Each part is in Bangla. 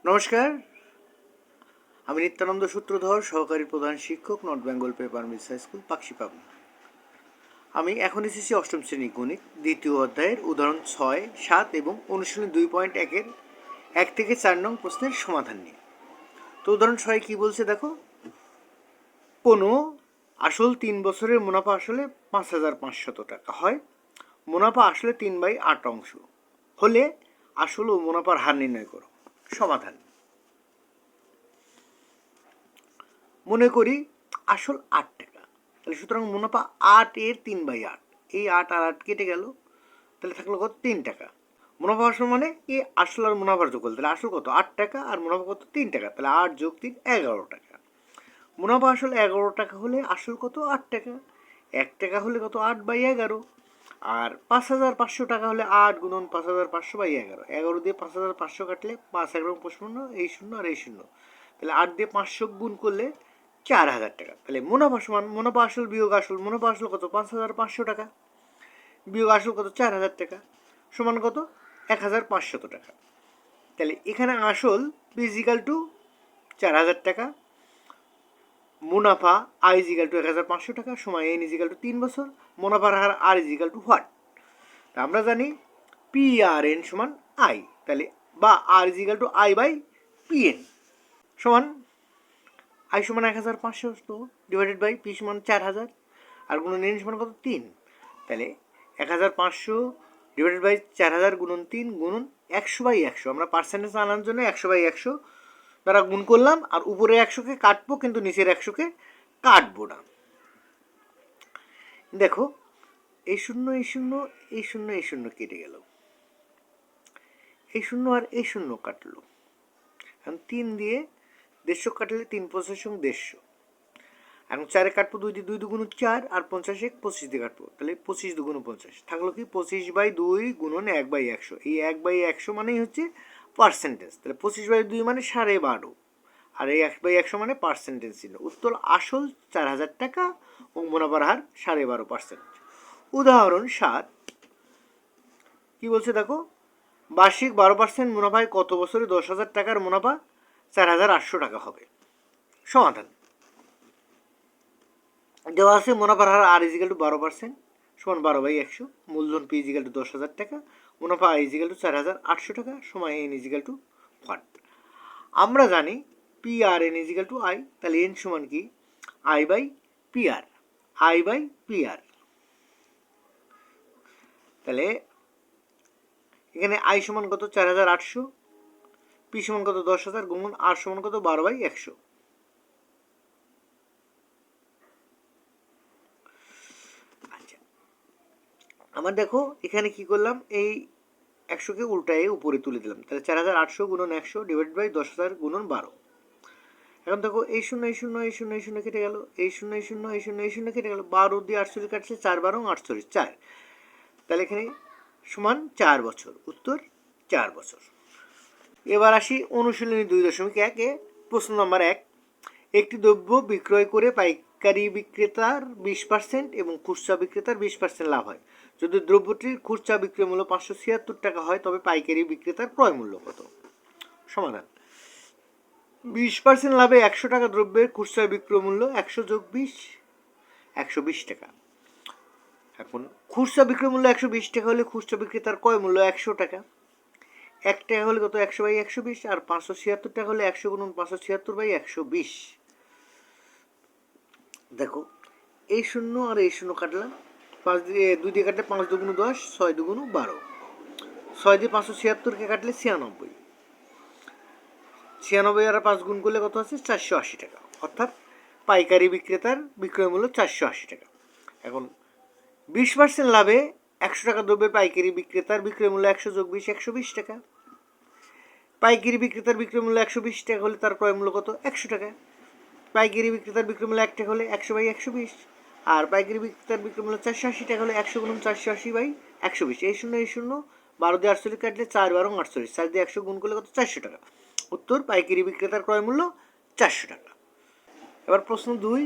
নমস্কার, আমি নিত্যানন্দ সূত্রধর, সহকারী প্রধান শিক্ষক, North Bengal Paper Mills High School, Pakshi, Pabna. আমি এখন এসেছি অষ্টম শ্রেণী গণিত দ্বিতীয় অধ্যায়ের উদাহরণ 6, 7 এবং অনুশীলনী 2.1-এর 1 থেকে 4 নং প্রশ্নের সমাধান নিয়ে। তো উদাহরণ 6 কি বলছে দেখো, কোনো আসল 3 বছরের মুনাফা আসলে 5,500 টাকা হয়। মুনাফা আসলে 3/8 অংশ হলে আসল ও মুনাফার হার নির্ণয় করো। সমাধান। মনে করি আসল 8 টাকা, তাহলে সুতরাং মুনাফা 8-এর 3/8, এই 8 আর 8 কেটে গেল, তাহলে থাকলো কত? 3 টাকা। মুনাফা আসল মানে এই আসল আর মুনাফার যোগফল, তাহলে আসল কত? 8 টাকা, আর মুনাফা কত? 3 টাকা, তাহলে 8 যোগ 3 11 টাকা। মুনাফা আসল 11 টাকা হলে আসল কত? 8 টাকা। 1 টাকা হলে কত? 8/11। আর 5,500 টাকা হলে 8 গুণন 5,500/11। 11 দিয়ে 5,500 কাটলে 5 11 55, এই শূন্য আর এই শূন্য, তাহলে 8 দিয়ে 500 গুণ করলে 4,000 টাকা। তাহলে মুনাফা সমান মুনাফা আসল বিয়োগ আসল, মুনাফা আসল কত? 5,500 টাকা বিয়োগ আসল কত? 4,000 টাকা, সমান কত? 1,500 টাকা। তাহলে এখানে আসল ইজিক্যাল টু 4,000 টাকা, মুনাফা আই ইজিক্যাল টু 1,500 টাকা, সময় এন ইজিক্যাল টু 3 বছর, মুনাফার হার আর ইজিক্যাল টু হোয়াট? আমরা জানি পি আর এন সমান আই, তাহলে বা R is equal to I by P N সমান আই সমান 1,500 তো ডিভাইডেড বাই পি সমান 4,000, আর গুণন এন সমান কত? 3। তাহলে 1,500 ডিভাইডেড বাই 4,000 গুণন 3 গুণন 100/100, আমরা পার্সেন্টেজ আনার জন্য 100/100 দ্বারা গুণ করলাম, আর উপরে 100-কে কাটবো কিন্তু নিচের 100-কে কাটবো না। দেখো এই শূন্য এই শূন্য এই শূন্য এই শূন্য কেটে গেল, এই শূন্য আর এই শূন্য কাটলো। এখন 3 দিয়ে 150 কাটলে 3 50 150, এখন 4-এ কাটবো 2 দিয়ে 2 2 4, আর 50 25 দিয়ে কাটবো, তাহলে 25 2 50 থাকলো কি? 25/2 গুণন 1/100। এই 1/100 মানেই হচ্ছে পার্সেন্টেজ, তাহলে 25/2 মানে 12.5, আর এই 1/100 মানে পার্সেন্টেজ ছিল। উত্তর আসল 4,000 টাকা ও মুনাফার হার 12.5%। উদাহরণ 7 কি বলছে দেখো, বার্ষিক 12% মুনাফায় কত বছরে 10,000 টাকার মুনাফা 4,800 টাকা হবে? সমাধান। দেওয়া আছে মুনাফার হার আর ইজিক্যাল টু 12% সমান 12/100, মূলধন পি ইজিক্যাল টু 10,000 টাকা, মুনাফা আই ইজিক্যাল টু 4,800 টাকা, সময় এন ইজিক্যাল টু হোয়াট? আমরা জানি P R N is equal to I, তাহলে এন সমান কি? I by P R, I by P R. তাহলে এখানে আই সমান কত? 4,800, পি সমান কত? 10,000, গুণন আর সমান কত? 12/100। আচ্ছা, আমার দেখো এখানে কি করলাম, এই 100-কে উল্টায় উপরে তুলে দিলাম, তাহলে 4,800 গুণন 100 ডিভাইড বাই 10,000 গুণন 12। এখন দেখো এই শূন্য এই শূন্য এই শূন্য এই শূন্য কেটে গেল, এই শূন্য এই শূন্য এই শূন্য এই শূন্য কেটে গেল, 12 দিয়ে 48 কাটছে, 4 12 48, 4। তাহলে এখানে সমান 4 বছর, উত্তর 4 বছর। এবার আসি অনুশীলনী 2.1-এ, প্রশ্ন নম্বর 1। একটি দ্রব্য বিক্রয় করে পাইকারি বিক্রেতার 20% এবং খুচরা বিক্রেতার 20% লাভ হয়। যদি দ্রব্যটির খুচরা বিক্রয় মূল্য 576 টাকা হয়, তবে পাইকারি বিক্রেতার ক্রয় মূল্য কত? সমাধান। 20% লাভে 100 টাকা দ্রব্যের খুচরা বিক্রয় মূল্য 100 যোগ 20, 120 টাকা। এখন খুচরা বিক্রয় মূল্য 120 টাকা হলে খুচরা বিক্রেতার ক্রয় মূল্য 100 টাকা। 1 টাকা হলে কত? 100/120, আর 576 টাকা হলে 100 গুণন 576/120। দেখো এই শূন্য আর এই শূন্য কাটলাম, 5 দিয়ে 2 দিয়ে কাটলে 5 2 10, 6 2 12, 6 দিয়ে 576-কে কাটলে 96, 96 আর 5 গুণ করলে কত আছে? 480 টাকা। অর্থাৎ পাইকারি বিক্রেতার বিক্রয় মূল্য 480 টাকা। এখন 20% লাভে 100 টাকা দ্রব্যের পাইকারি বিক্রেতার বিক্রয় মূল্য 100 যোগ 20, 120 টাকা। পাইকারি বিক্রেতার বিক্রয় মূল্য 120 টাকা হলে তার ক্রয় মূল্য কত? 100 টাকা। পাইকারি বিক্রেতার বিক্রয় মূল্য 1 টাকা হলে 100/120, আর পাইকারি বিক্রেতার বিক্রয় মূল্য 480 টাকা হলে 100 গুণ 480/120। এই শূন্য এই শূন্য, 12 দিয়ে 48 কাটলে 4 12 48, 4 দিয়ে 100 গুণ করলে কত? 400 টাকা। উত্তর পাইকারি বিক্রেতার ক্রয় মূল্য 400 টাকা। এবার প্রশ্ন 2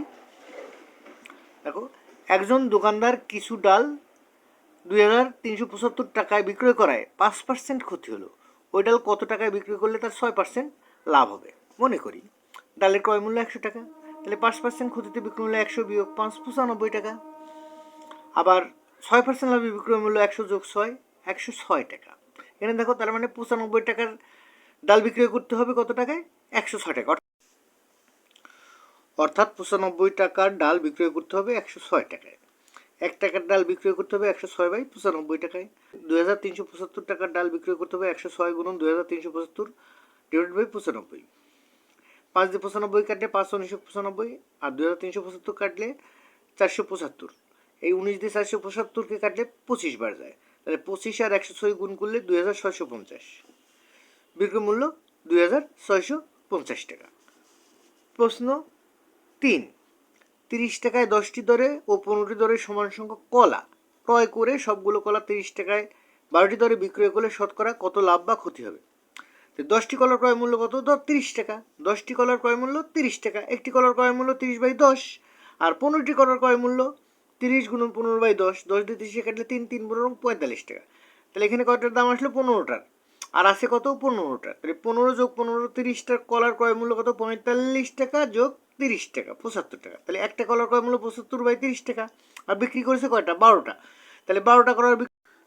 দেখো, একজন দোকানদার কিছু ডাল 2,375 টাকায় বিক্রয় করায় 5% ক্ষতি হলো। ওই ডাল কত টাকায় বিক্রি করলে তার 6% লাভ হবে। মনে করি ডালের ক্রয় মূল্য 100 টাকা, তাহলে 5% ক্ষতিতে বিক্রয় মূল্য 100 বিয়োগ 5 95 টাকা। আবার 6% লাভে বিক্রয় মূল্য 100 যোগ 6 106 টাকা। এখানে দেখো তার মানে 95 টাকার ডাল বিক্রয় করতে হবে কত টাকায়? 106 টাকা। অর্থাৎ 95 টাকার ডাল বিক্রয় করতে হবে 106 টাকায়। 1 টাকার ডাল বিক্রয় করতে হবে 106/95 টাকায়। 2375 টাকার ডাল বিক্রয় করতে হবে 106 গুণন 2375 ডিভাইড বাই 95। 5 দিয়ে 95 কাটলে 5 1995, আর 2375 কাটলে 475। এই 19 দিয়ে 475কে কাটলে 25 বার যায়, তাহলে 25 আর 106 গুণ করলে 2650। বিক্রয় মূল্য 2650 টাকা। প্রশ্ন 3, 30 টাকায় 10টি দরে ও 15টি দরে সমান সংখ্যক কলা ক্রয় করে সবগুলো কলা 30 টাকায় 12টি দরে বিক্রয় করলে শতকরা কত লাভ বা ক্ষতি হবে? 10টি কলার ক্রয় মূল্য কত? 30 টাকা। 10টি কলার ক্রয় মূল্য 30 টাকা। একটি কলার ক্রয় মূল্য 30/10, আর 15টি কলার ক্রয় মূল্য 30 গুণন 15/10, 10 দিয়ে 30 কাটলে 3 3 15 45 টাকা। তাহলে এখানে কয়টার দাম আসলো? 15টার। আর আছে কত? 15টার। তাহলে 15 যোগ 15, 30টার কলার ক্রয় মূল্য কত? 45 টাকা যোগ 30 টাকা, 75 টাকা। তাহলে একটা কলার ক্রয় মূল্য 75/30 টাকা। আর বিক্রি করেছে কয়টা? 12টা। তাহলে 12টা কলার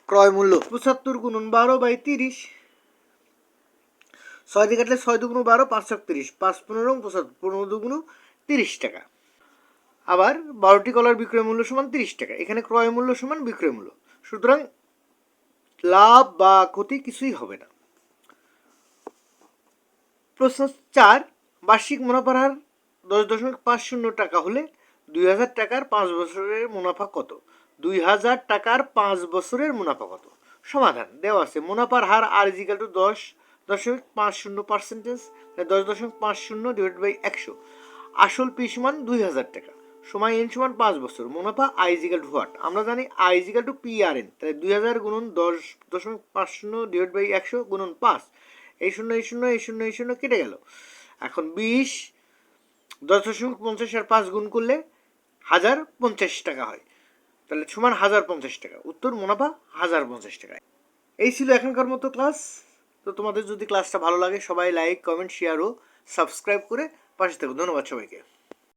ক্রয় মূল্য 75 গুণন 12/30। 6 দিয়ে কাটলে 6 দুগুণ 12, 5 30, 5 15 75, 15 দুগুণ 30 টাকা। আবার 12টি কলার বিক্রয় মূল্য সমান 30 টাকা। এখানে ক্রয় মূল্য সমান বিক্রয় মূল্য, সুতরাং লাভ বা ক্ষতি কিছুই হবে না। প্রশ্ন 4, বার্ষিক মুনাফার হার 10.50 টাকা হলে 2000 টাকার 5 বছরের মুনাফা কত? 2000 টাকার 5 বছরের মুনাফা কত? সমাধান দেওয়া আছে। মুনাফার হার R is equal to 10.50%, 10.50 divide by 100। আসল পি সমান 2000 টাকা, সময় এন সমান 5 বছর, মুনাফা I is equal to what? আমরা জানি I is equal to P R N. তাহলে 2000 গুণন 10.50 ডিভাইড বাই 100 গুণন 5। এই শূন্য এই শূন্য এই শূন্য এই শূন্য কেটে গেল। এখন 20 10.50 আর 5 গুণ করলে 1050 টাকা হয়, তাহলে সমান 1050 টাকা। উত্তর মুনাফা 1050 টাকা। এই ছিল এখনকার মতো ক্লাস। তো তোমাদের যদি ক্লাসটা ভালো লাগে সবাই লাইক কমেন্ট শেয়ার ও সাবস্ক্রাইব করে পাশে থাকো। ধন্যবাদ সবাইকে।